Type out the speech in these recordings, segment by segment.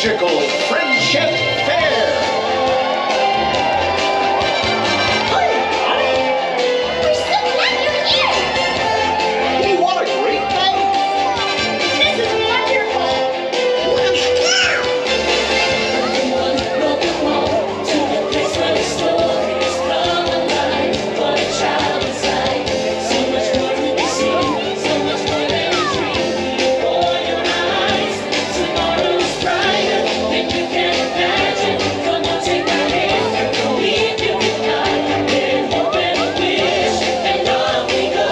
magical friendship fair. Hi, everybody. We're so glad you're here. What a great day. This is wonderful. Let's go. One broken wall to the place where the stories come alive. What a child inside. So much more to be seen, so much more than a dream. Open your eyes, tomorrow's brighter than you can imagine. Come on, take my hand, believe you can fly. Then open a wish, and off we go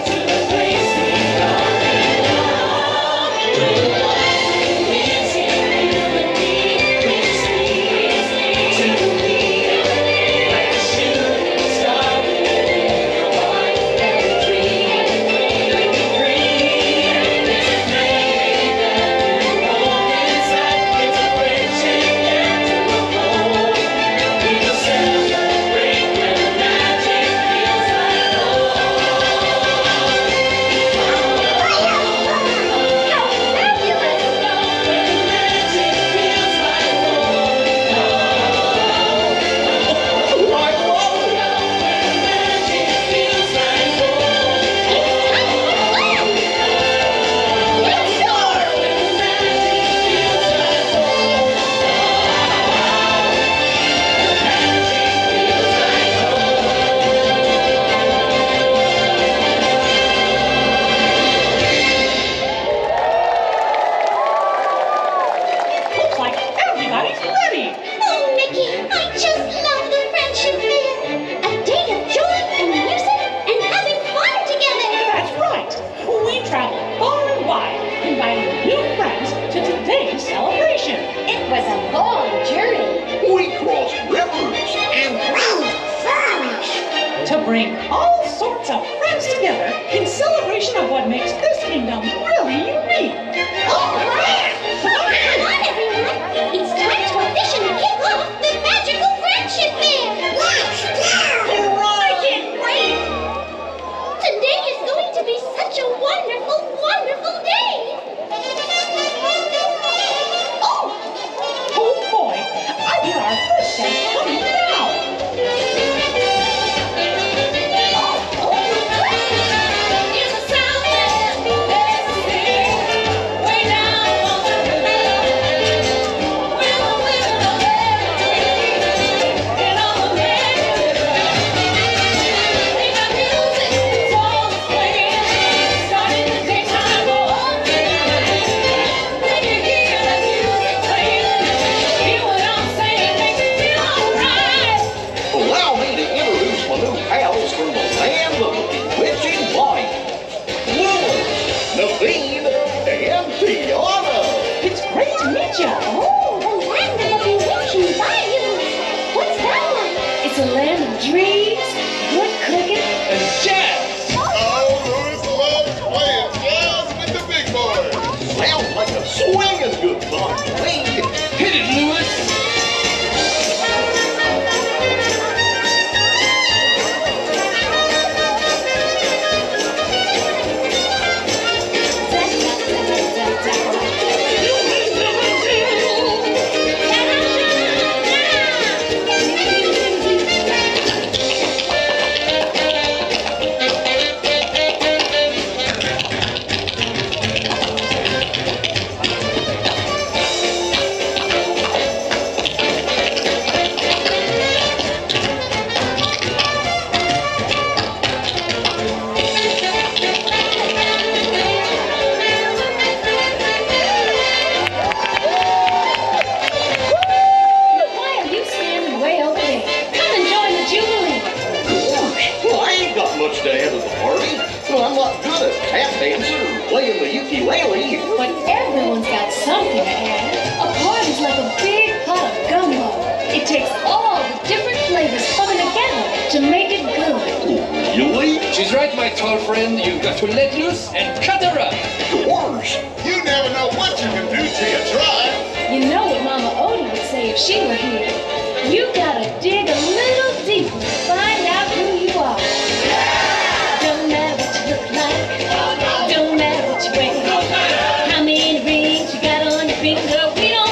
to the place we all belong. It's here, you and me, which leads to believe like a shooting star within your heart and a dream. Like a dream, it's a flame that you hold inside. It's a friendship that you uphold. We will celebrate when the magic feels like gold. Looks like everybody's ready. Oh, Mickey, I just love the friendship fair. A day of joy and music and having fun together. That's right. We traveled far and wide, inviting new friends to today's celebration. It was a long journey. We crossed rivers And round forests. To bring all sorts of friends together in celebration of what makes this kingdom really unique. All right. Come on, everyone. It's time to officially kick off the magical friendship fair. Let's go. I can't wait. Today is going to be such a wonderful, wonderful day. Oh, Oh boy, I hear our first guest coming now. In the Southland, there's a city way down on the river. Where the women are very free and all the men deliver. They got music, songs playing, starting the daytime all through the night. When you hear that music playing, hear what I'm saying, makes you feel alright. Allow me to introduce my new pals from the land of the bewitching blind. Lewis, Naveen, and Tiana. It's great to meet you. oh, the land of the bewitching bayous. What's that one? It's a land of dreams, good cooking, And Jazz. Oh, Louis loves playing jazz with the big boys. Sounds like a swinging good time to me. Hit it, Lewis. Why are you standing way over there? Come and join the Jubilee. Gosh, well, I ain't got much to add to the party. Well, I'm not good at tap dancing or playing the ukulele. But everyone's got something to add. A party's like a big pot of gumbo. It takes all the different flavors coming together to make it good. Really? She's right, my tall friend. You've got to let loose and cut her up. Gosh. You never know what you can do till you try. You know what Mama Odie would say if she were here. You gotta dig a little deeper to find out who you are. Don't matter what you look like. Don't matter what you wear. How many rings you got on your finger. We don't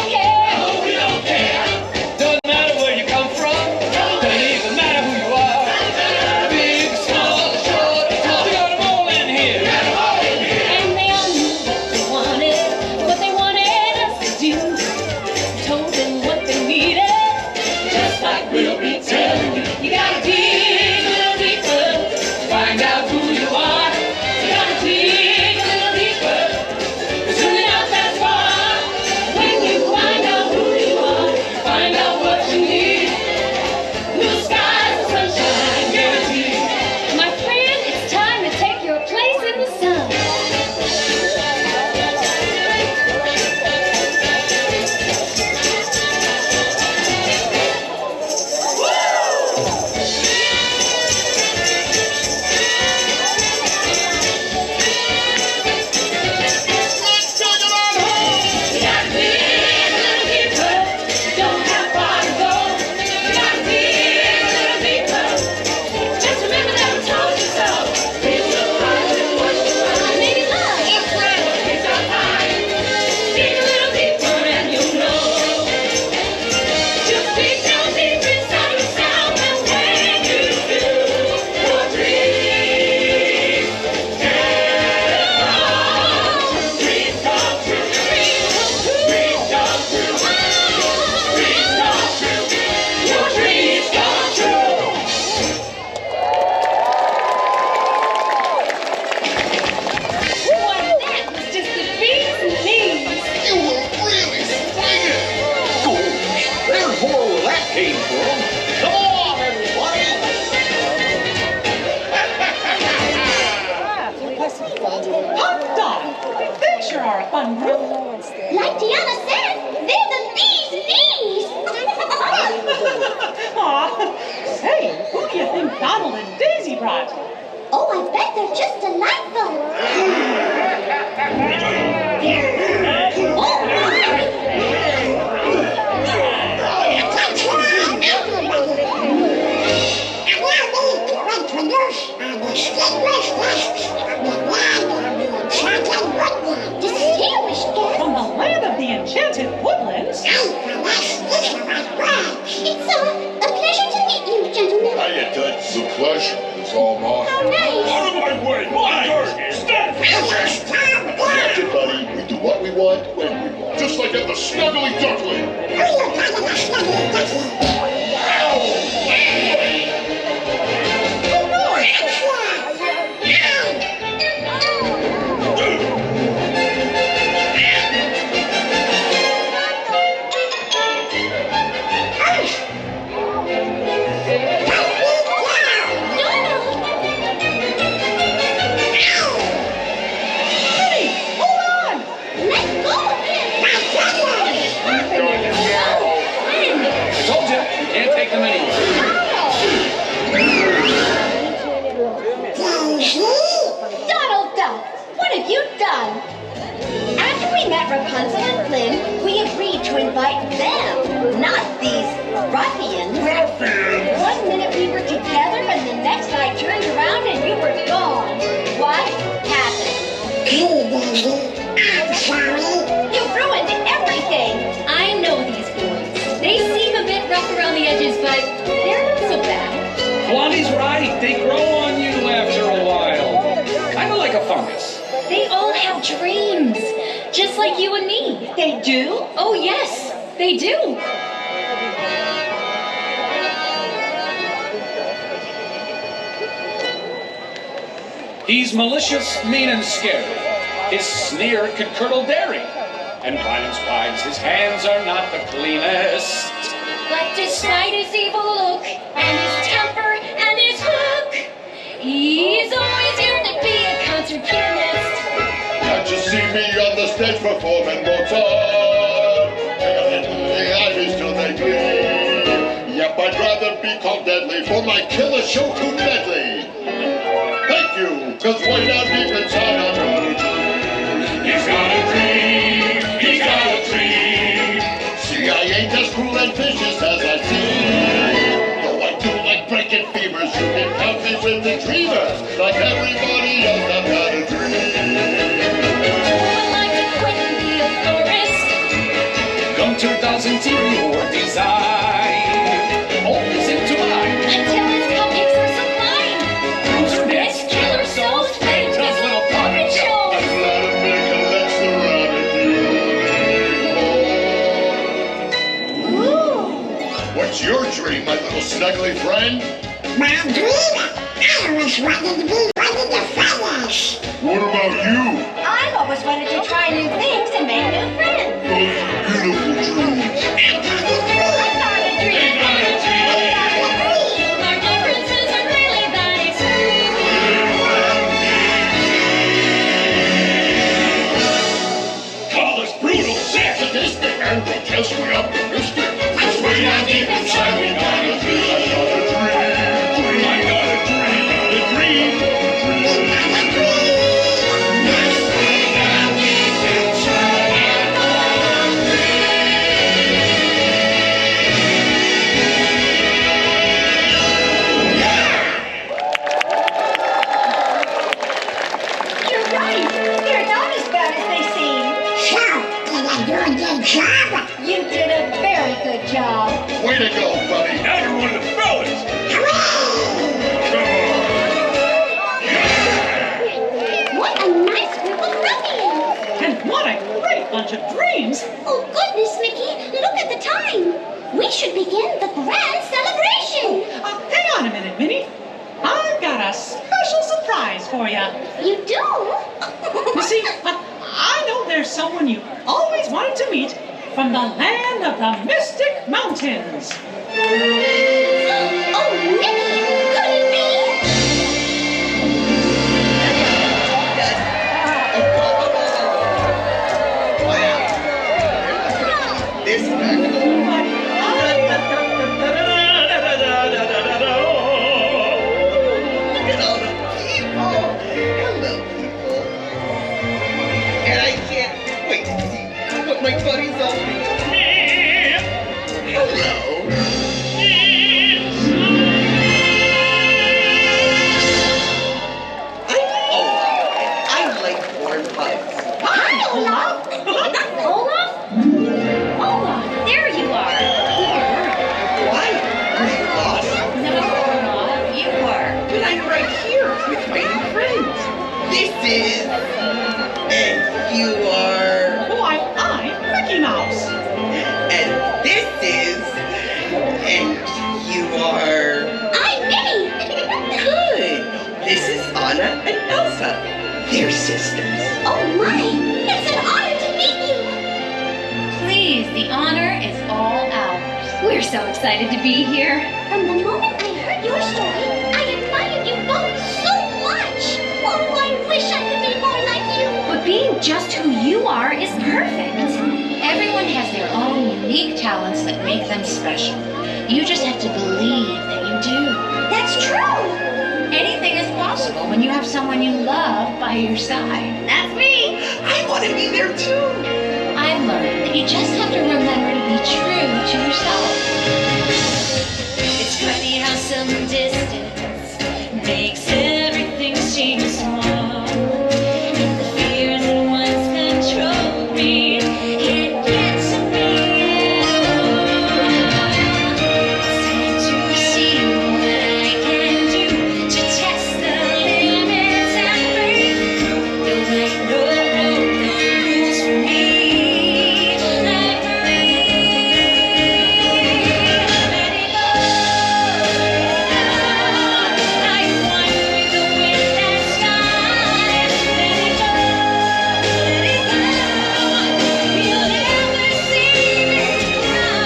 they're just delightful. Distinguished guest. From the land of the enchanted woodlands. It's a pleasure to meet you, gentlemen. Hiya, Dutch. The pleasure is all mine. How nice. Out of my way! My turn! Stand! That's it, buddy. We do what we want, when we want. Just like at the Snuggly Duckling. Donald Duck, what have you done? After we met Rapunzel and Flynn, we agreed to invite them, not these ruffians. One minute we were together, and the next I turned around and you were gone. What happened? I'm sorry. You ruined everything. I know these boys. They seem a bit rough around the edges, but they're not so bad. Blondie's right. They grow on you after a while. Kind of like a fungus. They all have dreams, just like you and me. They do? Oh, yes, they do. He's malicious, mean, and scary. His sneer could curdle dairy. And violence-wise, his hands are not the cleanest. But despite his evil look, and his temper, and his hook, he's always here to be a concert pianist. Can't you see me on the stage performing Mozart? The eyes till they gleam. Yep, I'd rather be called deadly for my killer show too deadly. Thank you, cause way down deep inside I've got a dream. He's got a dream, he's got a dream. See, I ain't as cruel and vicious as I seem. Though I do like breaking fevers, you can count me with the dreamers. Like everybody else, I've got a dream. Would like to quit and be a florist. Come to those interior design. Always into mine. Until his cupcakes are sublime. Bruiser This killer soul's fate is a little puppet show. I'd rather make a less surrounded you. What's your dream, my little snuggly friend? My dream? I always wanted to be one of the fellas. What about you? I've always wanted to try new things and make new friends. Those beautiful dreams. I got a dream. Our differences are really that extreme. Call us brutal, sadistic, and grotesquely optimistic. Cause way down deep inside we got a dream. I got a dream. I got a dream. The dream. Yes, way down deep inside I got a You're right. They're not as bad as they seem. So, did I do a good job? You did a very good job. Way to go, buddy. Now you're one of the fellas. What a nice group of ruffians. And what a great bunch of dreams. Oh, goodness, Mickey. Look at the time. We should begin the grand celebration. Hang on a minute, Minnie. I've got a special surprise for you. You do? You see, I know there's someone you always wanted to meet from the land of the Mystic Mountains. Oh, Mickey, could it be? Look at all the people. I like warm hugs. Hi, Olaf. Olaf? Olaf, there you are. Why? Are you lost? No, Olaf, you were. But I'm right here with my new friends. This is... And you are... Why, I'm Mickey Mouse. And this is... And you are... I'm Minnie. Good. This is Anna and Elsa. They're sisters. Oh my, it's an honor to meet you. Please, the honor is all ours. We're so excited to be here. From the moment I heard your story, I admired you both so much. Oh, I wish I could be more like you. But being just who you are is perfect. Everyone has their own unique talents that make them special. You just have to believe that you do. That's true. Anything is possible when you have someone you love by your side. That's me. I want to be there too. I've learned that you just have to remember to be true to yourself. It's funny how some distance makes everything seem small. And the fears that once controlled me can't get to me anymore. It's time to see what I can do to test the limits and break through. Though I know no rules for me, I'm free. Let it go. I want with the wind and sky. Let it go. Let it go. You'll never see me cry.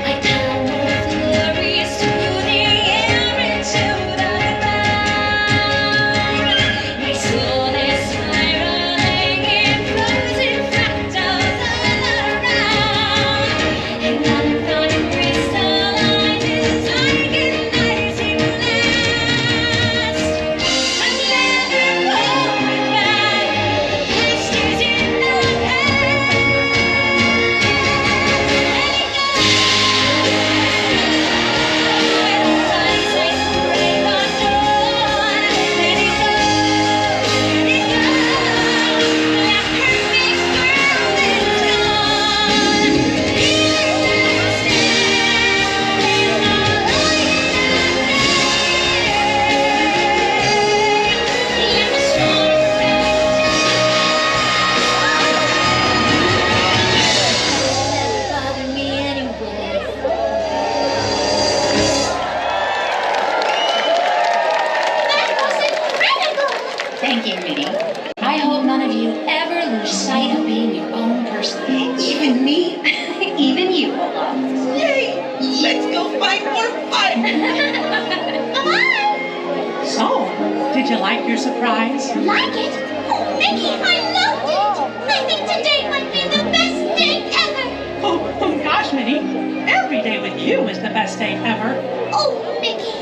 I tumble flurries through the air into the ground. My soul is spiraling in frozen fractals all around. And unthought crystallizes agonizing last. I'm never going back. The past is in the past. Bother me anyway. That was incredible. Thank you, Minnie. I hope none of you ever lose sight of being your own person. Even me. Even you, Olaf. Yay. Let's go find more fun. Come on. So, did you like your surprise? Like it? Oh, Mickey, I loved it. I think today might be the best day ever. Oh gosh, Minnie. Every day with you is the best day ever. Oh, Mickey.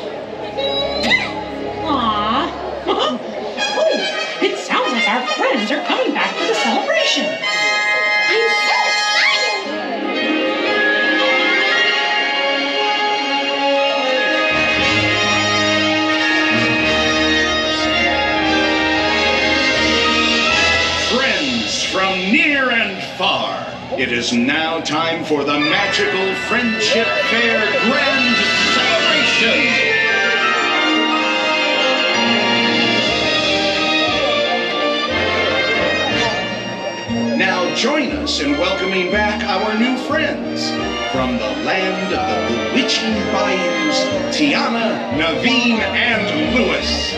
Aww. Oh, it sounds like our friends are coming back for the celebration. I'm so excited. Friends from near and far, it is now time for the magical Friendship Fair Grand Celebration. Now join us in welcoming back our new friends from the land of the bewitching bayous, Tiana, Naveen, and Lewis.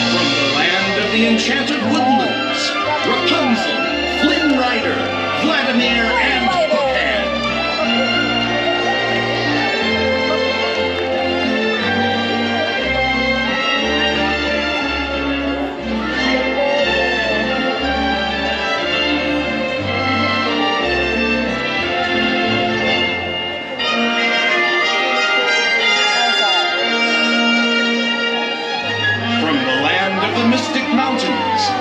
From the land of the the enchanted woodlands, Rapunzel, Flynn Rider, Vladimir, and Pecan. From the land of the Mystic Mountains,